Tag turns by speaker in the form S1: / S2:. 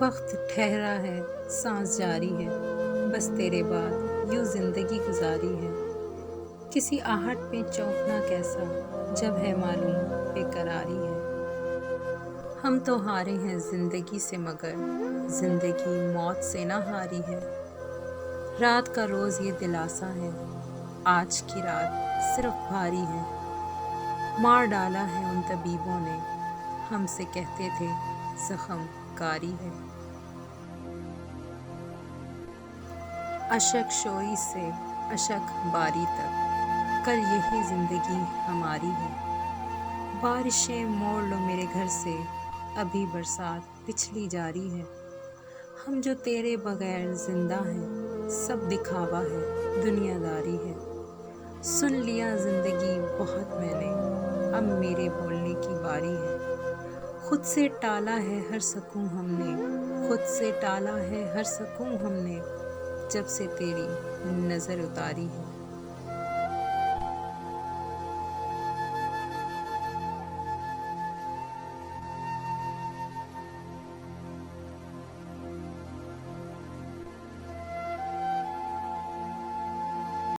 S1: वक्त ठहरा है, सांस जारी है, बस तेरे बाद यूं जिंदगी गुजारी है। किसी आहट में चौंकना कैसा, जब है मालूम बेकरारी है। हम तो हारे हैं जिंदगी से, मगर जिंदगी मौत से ना हारी है। रात का रोज ये दिलासा है, आज की रात सिर्फ भारी है। मार डाला है उन तबीबों ने, हमसे कहते थे जख्म कारी है। अशक शोई से अशक बारी तक, कल यही जिंदगी हमारी है। बारिशें मोड़ लो मेरे घर से, अभी बरसात पिछली जारी है। हम जो तेरे बगैर जिंदा हैं, सब दिखावा है, दुनियादारी है। सुन लिया जिंदगी बहुत मैंने, अब मेरे बोलने की बारी है। खुद से टाला है हर सुकून हमने, खुद से टाला है हर सुकून हमने, जब से तेरी नज़र उतारी है।